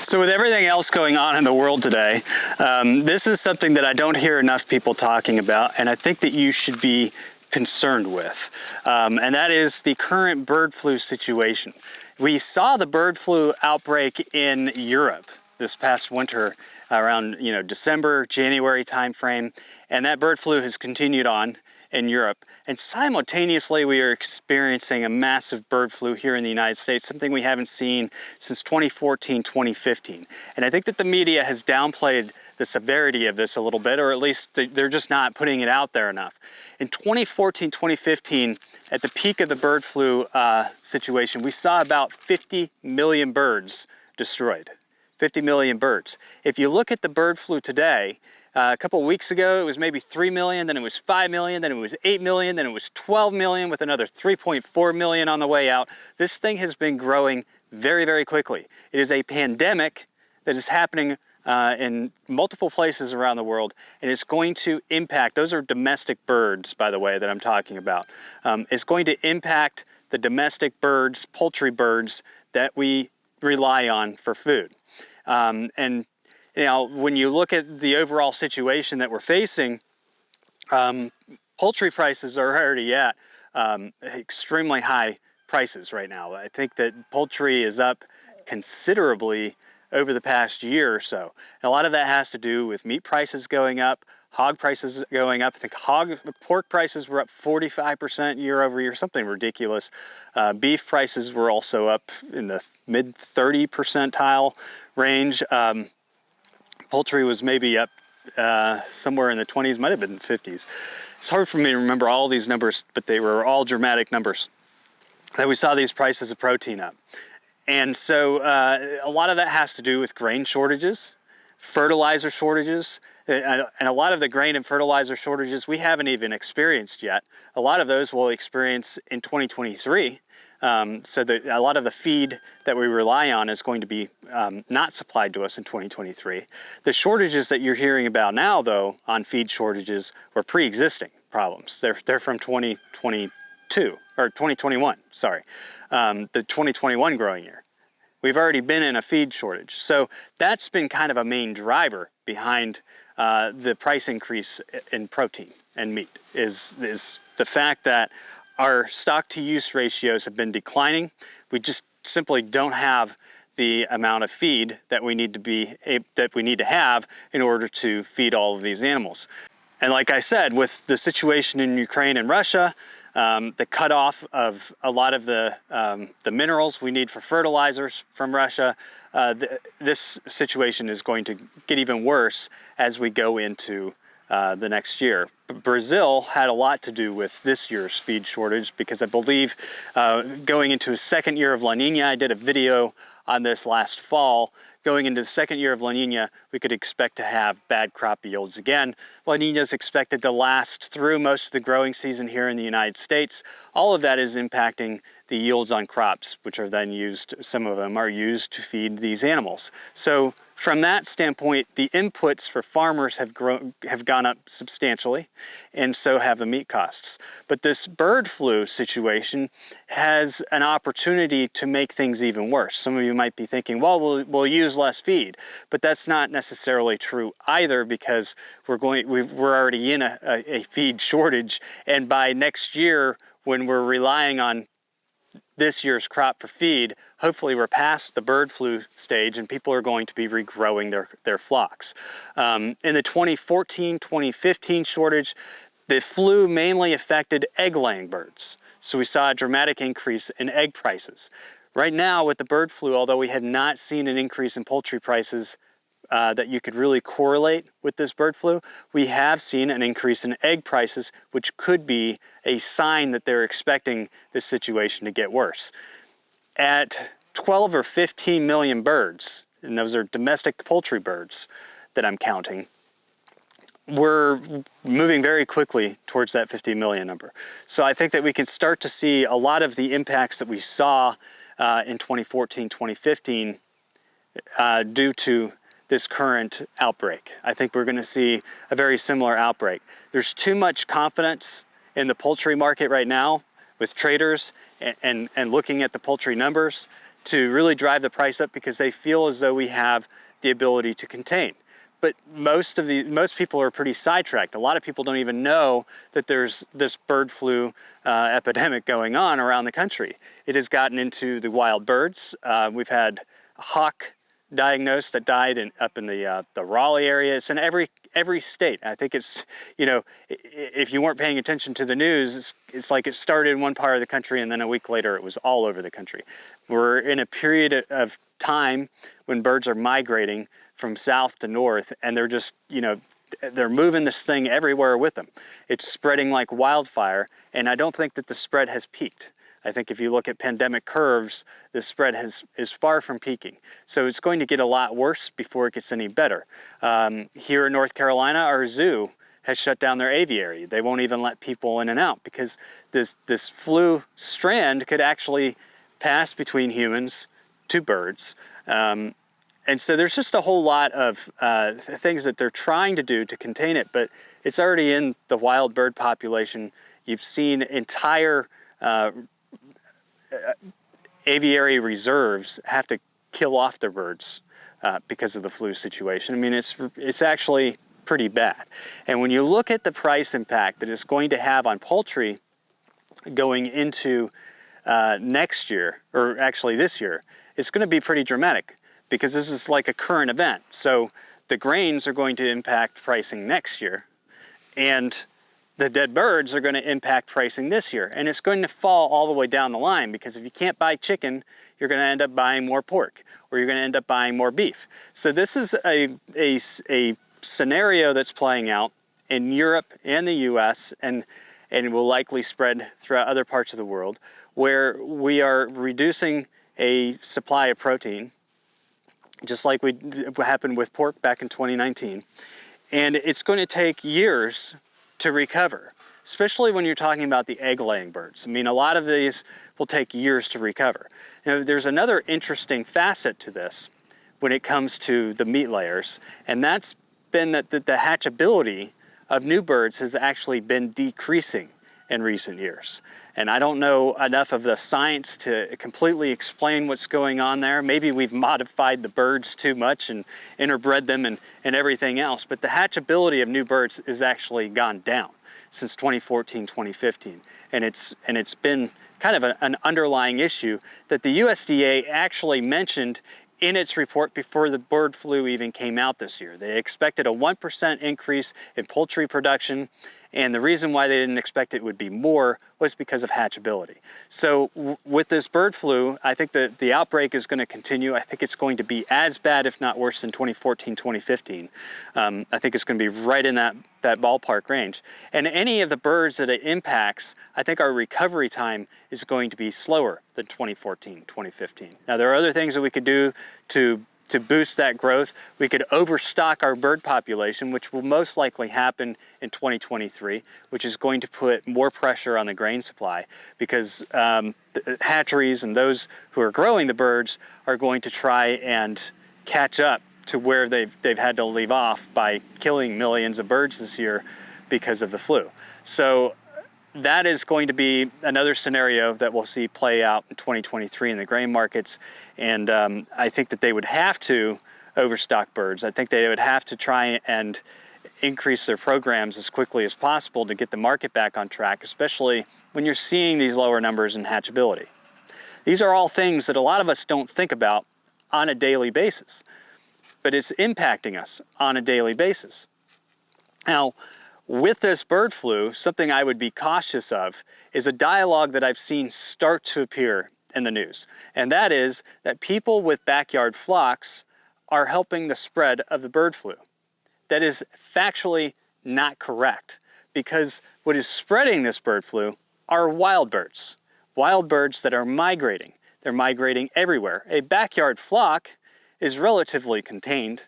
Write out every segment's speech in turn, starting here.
So with everything else going on in the world today, this is something that I don't hear enough people talking about, and I think that you should be concerned with, and that is the current bird flu situation. We saw the bird flu outbreak in Europe this past winter around December, January timeframe, and that bird flu has continued on in Europe. And simultaneously, we are experiencing a massive bird flu here in the United States, something we haven't seen since 2014, 2015. And I think that the media has downplayed the severity of this a little bit, or at least they're just not putting it out there enough. In 2014, 2015, at the peak of the bird flu situation, we saw about 50 million birds destroyed. 50 million birds. If you look at the bird flu today, a couple of weeks ago, it was maybe 3 million, then it was 5 million, then it was 8 million, then it was 12 million with another 3.4 million on the way out. This thing has been growing very, very quickly. It is a pandemic that is happening in multiple places around the world, and it's going to impact, those are domestic birds, by the way, that I'm talking about. It's going to impact the domestic birds, poultry birds that we rely on for food. And when you look at the overall situation that we're facing, poultry prices are already at extremely high prices right now. I think that poultry is up considerably over the past year or so. And a lot of that has to do with meat prices going up, hog prices going up. I think pork prices were up 45% year over year, something ridiculous. Beef prices were also up in the mid 30 percentile range. Poultry was maybe up somewhere in the 20s, might have been 50s. It's hard for me to remember all these numbers, but they were all dramatic numbers that we saw these prices of protein up. And so a lot of that has to do with grain shortages, fertilizer shortages, and a lot of the grain and fertilizer shortages we haven't even experienced yet. A lot of those we'll experience in 2023. So that a lot of the feed that we rely on is going to be not supplied to us in 2023. The shortages that you're hearing about now, though, on feed shortages were pre-existing problems. They're from 2022, or 2021, sorry, the 2021 growing year. We've already been in a feed shortage. So that's been kind of a main driver behind the price increase in protein and meat, is the fact that our stock-to-use ratios have been declining. We just simply don't have the amount of feed that we need to have in order to feed all of these animals. And like I said, with the situation in Ukraine and Russia, the cutoff of a lot of the minerals we need for fertilizers from Russia, this situation is going to get even worse as we go into the next year. Brazil had a lot to do with this year's feed shortage because I believe going into a second year of La Nina, I did a video on this last fall. Going into the second year of La Nina, we could expect to have bad crop yields again. La Nina is expected to last through most of the growing season here in the United States. All of that is impacting the yields on crops, which are then used, some of them are used to feed these animals. So from that standpoint, the inputs for farmers have gone up substantially, and so have the meat costs. But this bird flu situation has an opportunity to make things even worse. Some of you might be thinking, well, we'll use less feed, but that's not necessarily true either, because we're already in a feed shortage, and by next year, when we're relying on this year's crop for feed, hopefully we're past the bird flu stage and people are going to be regrowing their flocks. In the 2014-2015 shortage, the flu mainly affected egg-laying birds. So we saw a dramatic increase in egg prices. Right now with the bird flu, although we had not seen an increase in poultry prices that you could really correlate with this bird flu, we have seen an increase in egg prices, which could be a sign that they're expecting this situation to get worse. At 12 or 15 million birds, and those are domestic poultry birds that I'm counting, we're moving very quickly towards that 50 million number. So I think that we can start to see a lot of the impacts that we saw in 2014, 2015 due to this current outbreak. I think we're going to see a very similar outbreak. There's too much confidence in the poultry market right now with traders and looking at the poultry numbers to really drive the price up because they feel as though we have the ability to contain. But most people are pretty sidetracked. A lot of people don't even know that there's this bird flu epidemic going on around the country. It has gotten into the wild birds. We've had a hawk diagnosed that died up in the Raleigh area. It's in every state. I think it's, you know, if you weren't paying attention to the news, it's like it started in one part of the country and then a week later it was all over the country. We're in a period of time when birds are migrating from south to north, and they're just, you know, they're moving this thing everywhere with them. It's spreading like wildfire, and I don't think that the spread has peaked. I think if you look at pandemic curves, the spread is far from peaking. So it's going to get a lot worse before it gets any better. Here in North Carolina, our zoo has shut down their aviary. They won't even let people in and out because this flu strand could actually pass between humans to birds. And so there's just a whole lot of things that they're trying to do to contain it, but it's already in the wild bird population. You've seen entire aviary reserves have to kill off their birds because of the flu situation. I mean, it's actually pretty bad. And when you look at the price impact that it's going to have on poultry going into next year, or actually this year, it's going to be pretty dramatic because this is like a current event. So the grains are going to impact pricing next year, and the dead birds are going to impact pricing this year. And it's going to fall all the way down the line because if you can't buy chicken, you're going to end up buying more pork, or you're going to end up buying more beef. So this is a scenario that's playing out in Europe and the US, and will likely spread throughout other parts of the world, where we are reducing a supply of protein, just like what happened with pork back in 2019. And it's going to take years to recover, especially when you're talking about the egg-laying birds. I mean, a lot of these will take years to recover. You know, there's another interesting facet to this when it comes to the meat layers, and that's been that the hatchability of new birds has actually been decreasing in recent years. And I don't know enough of the science to completely explain what's going on there. Maybe we've modified the birds too much and interbred them and everything else, but the hatchability of new birds has actually gone down since 2014, 2015. And it's been kind of an underlying issue that the USDA actually mentioned in its report before the bird flu even came out this year. They expected a 1% increase in poultry production, and the reason why they didn't expect it would be more was because of hatchability. So with this bird flu, I think that the outbreak is going to continue. I think it's going to be as bad, if not worse, than 2014, 2015. I think it's going to be right in that ballpark range. And any of the birds that it impacts, I think our recovery time is going to be slower than 2014, 2015. Now, there are other things that we could do to boost that growth. We could overstock our bird population, which will most likely happen in 2023, which is going to put more pressure on the grain supply because the hatcheries and those who are growing the birds are going to try and catch up to where they've had to leave off by killing millions of birds this year because of the flu. So that is going to be another scenario that we'll see play out in 2023 in the grain markets. And I think that they would have to overstock birds. I think they would have to try and increase their programs as quickly as possible to get the market back on track, especially when you're seeing these lower numbers in hatchability. These are all things that a lot of us don't think about on a daily basis, but it's impacting us on a daily basis. Now, with this bird flu, something I would be cautious of is a dialogue that I've seen start to appear in the news. And that is that people with backyard flocks are helping the spread of the bird flu. That is factually not correct, because what is spreading this bird flu are wild birds that are migrating. They're migrating everywhere. A backyard flock is relatively contained.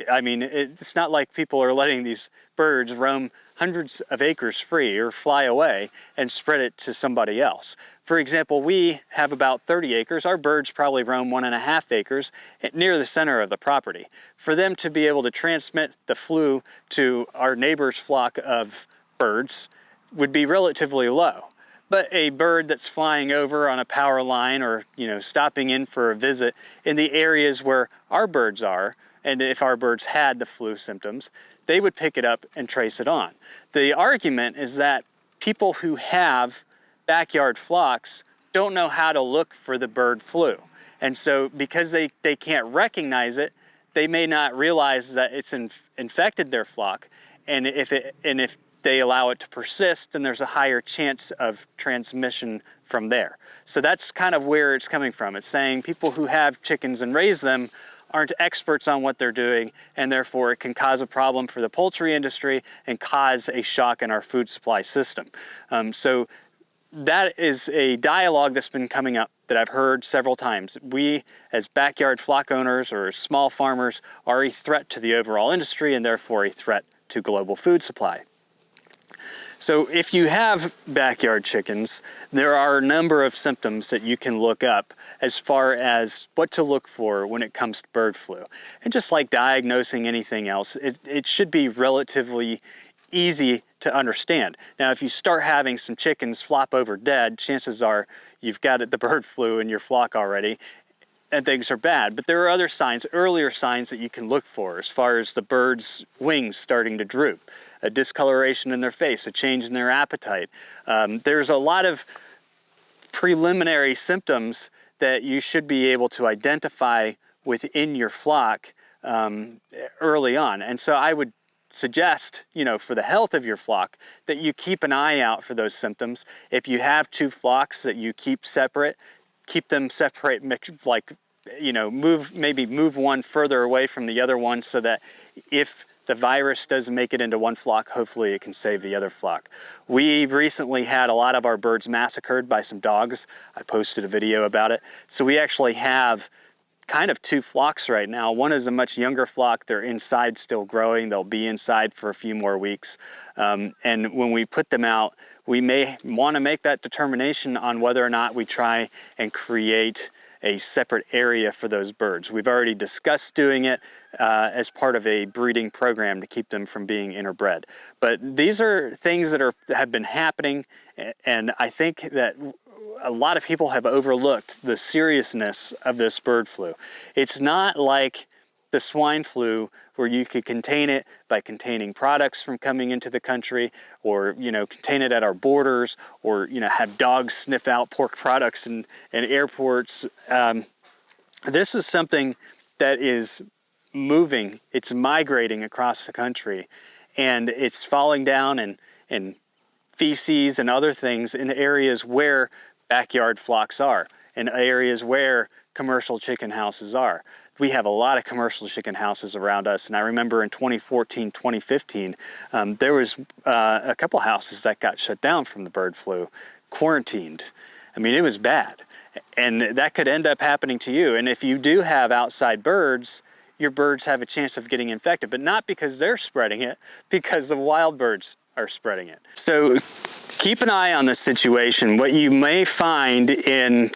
I mean, it's not like people are letting these birds roam hundreds of acres free or fly away and spread it to somebody else. For example, we have about 30 acres. Our birds probably roam 1.5 acres near the center of the property. For them to be able to transmit the flu to our neighbor's flock of birds would be relatively low. but a bird that's flying over on a power line, or stopping in for a visit in the areas where our birds are, and if our birds had the flu symptoms, they would pick it up and trace it on. The argument is that people who have backyard flocks don't know how to look for the bird flu. And so because they can't recognize it, they may not realize that it's infected their flock. And if they allow it to persist, then there's a higher chance of transmission from there. So that's kind of where it's coming from. It's saying people who have chickens and raise them aren't experts on what they're doing, and therefore it can cause a problem for the poultry industry and cause a shock in our food supply system. So that is a dialogue that's been coming up that I've heard several times. We, as backyard flock owners or small farmers, are a threat to the overall industry and therefore a threat to global food supply. So if you have backyard chickens, there are a number of symptoms that you can look up as far as what to look for when it comes to bird flu. And just like diagnosing anything else, it should be relatively easy to understand. Now, if you start having some chickens flop over dead, chances are you've got the bird flu in your flock already, and things are bad. But there are other signs, earlier signs that you can look for, as far as the bird's wings starting to droop, a discoloration in their face, a change in their appetite. There's a lot of preliminary symptoms that you should be able to identify within your flock early on. And so I would suggest, for the health of your flock, that you keep an eye out for those symptoms. If you have two flocks that you keep them separate, move one further away from the other one, so that if the virus does make it into one flock, hopefully it can save the other flock. We've recently had a lot of our birds massacred by some dogs. I posted a video about it. So we actually have kind of two flocks right now. One is a much younger flock. They're inside still growing. They'll be inside for a few more weeks. And when we put them out, we may want to make that determination on whether or not we try and create a separate area for those birds. We've already discussed doing it as part of a breeding program to keep them from being interbred. But these are things that have been happening, and I think that a lot of people have overlooked the seriousness of this bird flu. It's not like the swine flu, where you could contain it by containing products from coming into the country, or contain it at our borders, or have dogs sniff out pork products in airports. This is something that is moving. It's migrating across the country, and it's falling down in feces and other things in areas where backyard flocks are, in areas where commercial chicken houses are. We have a lot of commercial chicken houses around us, and I remember in 2014, 2015, there was a couple houses that got shut down from the bird flu, quarantined. I mean, it was bad, and that could end up happening to you. And if you do have outside birds, your birds have a chance of getting infected, but not because they're spreading it, because the wild birds are spreading it. So keep an eye on this situation. What you may find in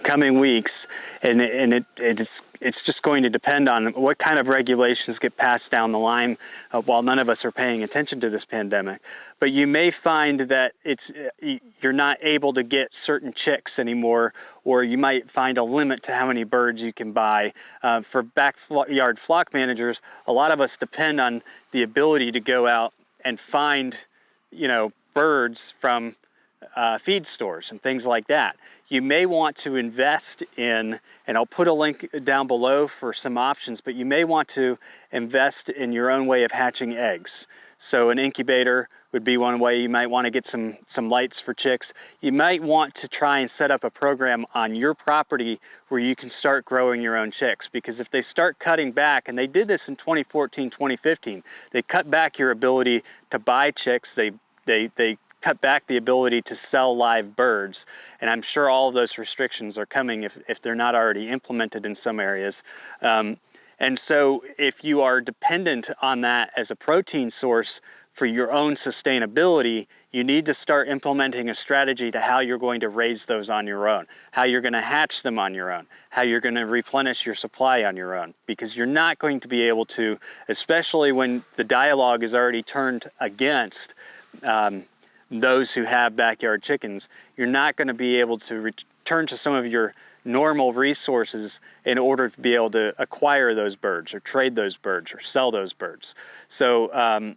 coming weeks, and it's just going to depend on what kind of regulations get passed down the line while none of us are paying attention to this pandemic. But you may find that you're not able to get certain chicks anymore, or you might find a limit to how many birds you can buy. For backyard flock managers, a lot of us depend on the ability to go out and find, birds from feed stores and things like that. You may want to invest in, and I'll put a link down below for some options, but you may want to invest in your own way of hatching eggs. So an incubator would be one way. You might want to get some lights for chicks. You might want to try and set up a program on your property where you can start growing your own chicks, because if they start cutting back, and they did this in 2014, 2015, they cut back your ability to buy chicks. They cut back the ability to sell live birds, and I'm sure all of those restrictions are coming if they're not already implemented in some areas. And so if you are dependent on that as a protein source for your own sustainability, you need to start implementing a strategy to how you're going to raise those on your own, how you're going to hatch them on your own, how you're going to replenish your supply on your own, because you're not going to be able to, especially when the dialogue is already turned against those who have backyard chickens, you're not going to be able to return to some of your normal resources in order to be able to acquire those birds or trade those birds or sell those birds. So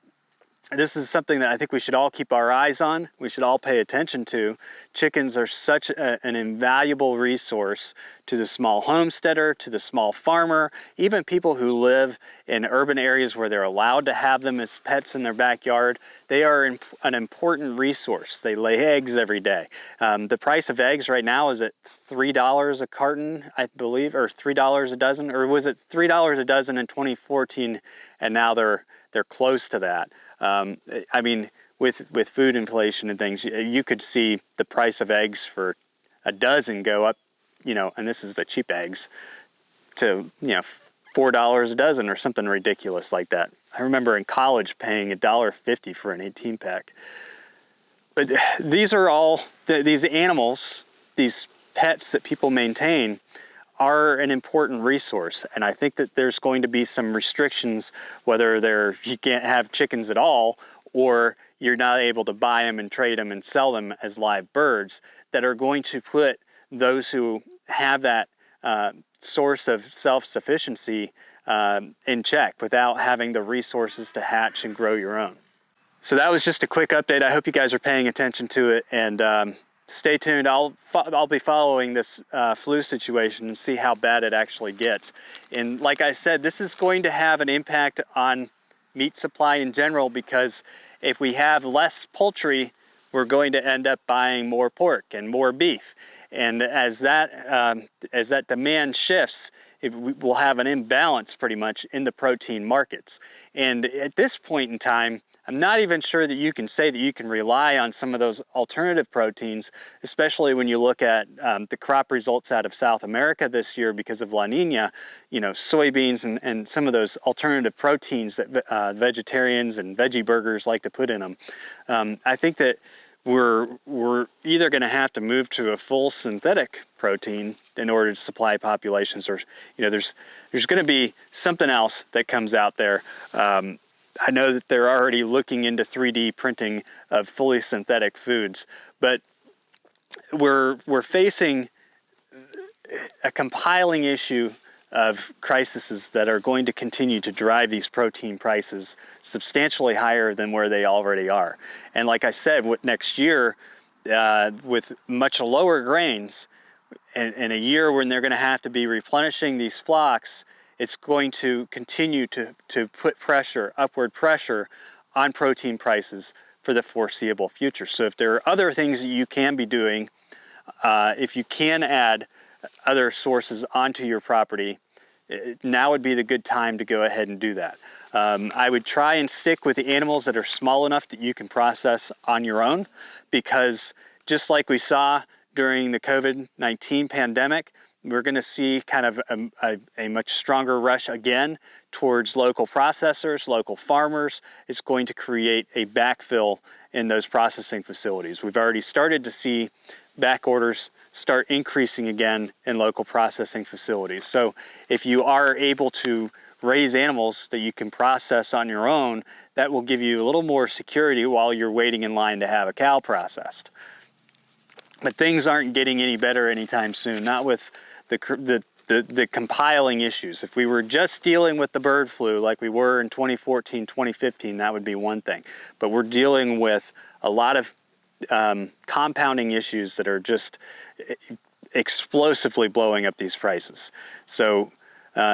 this is something that I think we should all keep our eyes on. We should all pay attention to. Chickens are such an invaluable resource to the small homesteader, to the small farmer, even people who live in urban areas where they're allowed to have them as pets in their backyard. They are an important resource. They lay eggs every day. The price of eggs right now is at $3 a carton, I believe, or $3 a dozen, or was it $3 a dozen in 2014, and now they're close to that. I mean, with food inflation and things, you could see the price of eggs for a dozen go up, you know, and this is the cheap eggs, to, you know, $4 a dozen or something ridiculous like that. I remember in college paying $1.50 for an 18-pack. But these are all, these animals, these pets that people maintain, are an important resource, and I think that there's going to be some restrictions, whether you can't have chickens at all, or you're not able to buy them and trade them and sell them as live birds, that are going to put those who have that source of self-sufficiency in check without having the resources to hatch and grow your own. So that was just a quick update. I hope you guys are paying attention to it, and stay tuned. I'll be following this flu situation and see how bad it actually gets. And like I said, this is going to have an impact on meat supply in general, because if we have less poultry, we're going to end up buying more pork and more beef. And as that demand shifts, we'll have an imbalance pretty much in the protein markets. And at this point in time, I'm not even sure that you can say that you can rely on some of those alternative proteins, especially when you look at the crop results out of South America this year because of La Nina. You know, soybeans and some of those alternative proteins that vegetarians and veggie burgers like to put in them. I think that we're either going to have to move to a full synthetic protein in order to supply populations, or, you know, there's going to be something else that comes out there. I know that they're already looking into 3D printing of fully synthetic foods, but we're facing a compiling issue of crises that are going to continue to drive these protein prices substantially higher than where they already are. And like I said, next year, with much lower grains, and a year when they're going to have to be replenishing these flocks, it's going to continue to put pressure, upward pressure, on protein prices for the foreseeable future. So if there are other things that you can be doing, if you can add other sources onto your property, now would be the good time to go ahead and do that. I would try and stick with the animals that are small enough that you can process on your own, because just like we saw during the COVID-19 pandemic, we're going to see kind of a much stronger rush again towards local processors, local farmers. It's going to create a backfill in those processing facilities. We've already started to see back orders start increasing again in local processing facilities. So if you are able to raise animals that you can process on your own, that will give you a little more security while you're waiting in line to have a cow processed. But things aren't getting any better anytime soon, not with the compiling issues. If we were just dealing with the bird flu like we were in 2014, 2015, that would be one thing. But we're dealing with a lot of compounding issues that are just explosively blowing up these prices. So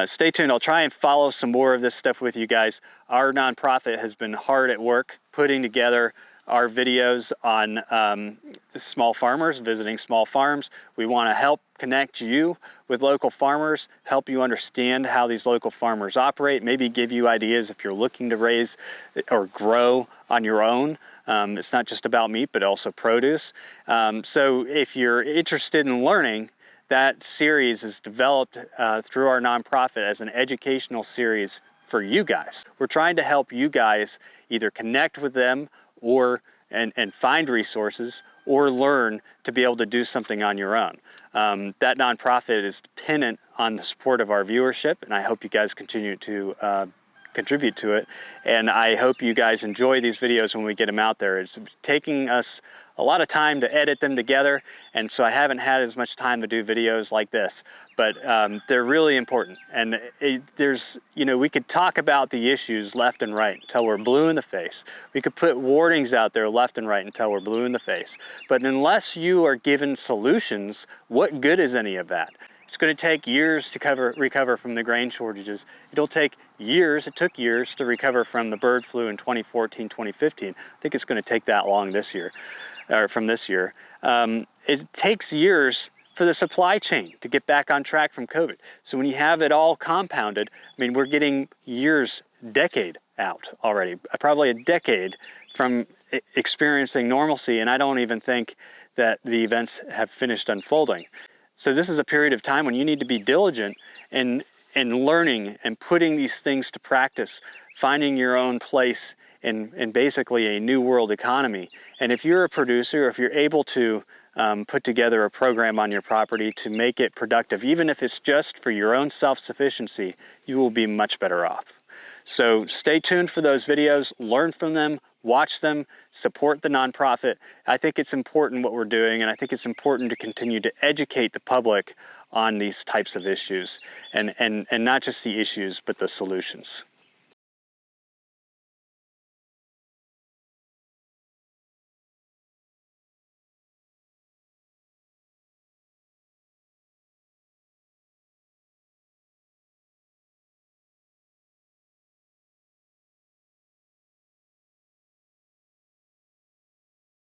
stay tuned. I'll try and follow some more of this stuff with you guys. Our nonprofit has been hard at work putting together our videos on the small farmers, visiting small farms. We want to help connect you with local farmers, help you understand how these local farmers operate, maybe give you ideas if you're looking to raise or grow on your own. It's not just about meat, but also produce. So if you're interested in learning, that series is developed through our nonprofit as an educational series for you guys. We're trying to help you guys either connect with them or and find resources, or learn to be able to do something on your own. That nonprofit is dependent on the support of our viewership, and I hope you guys continue to contribute to it. And I hope you guys enjoy these videos when we get them out there. It's taking us a lot of time to edit them together, and so I haven't had as much time to do videos like this, but they're really important. And there's, you know, we could talk about the issues left and right until we're blue in the face. We could put warnings out there left and right until we're blue in the face. But unless you are given solutions, what good is any of that? It's going to take years to recover from the grain shortages. It'll take years, it took years to recover from the bird flu in 2014, 2015. I think it's going to take that long this year, or from this year. It takes years for the supply chain to get back on track from COVID. So when you have it all compounded, I mean, we're getting years, decade out already, probably a decade from experiencing normalcy, and I don't even think that the events have finished unfolding. So this is a period of time when you need to be diligent in learning and putting these things to practice, finding your own place in basically a new world economy. And if you're a producer, if you're able to put together a program on your property to make it productive, even if it's just for your own self-sufficiency, you will be much better off. So stay tuned for those videos, learn from them, watch them, support the nonprofit. I think it's important what we're doing, and I think it's important to continue to educate the public on these types of issues, and not just the issues, but the solutions.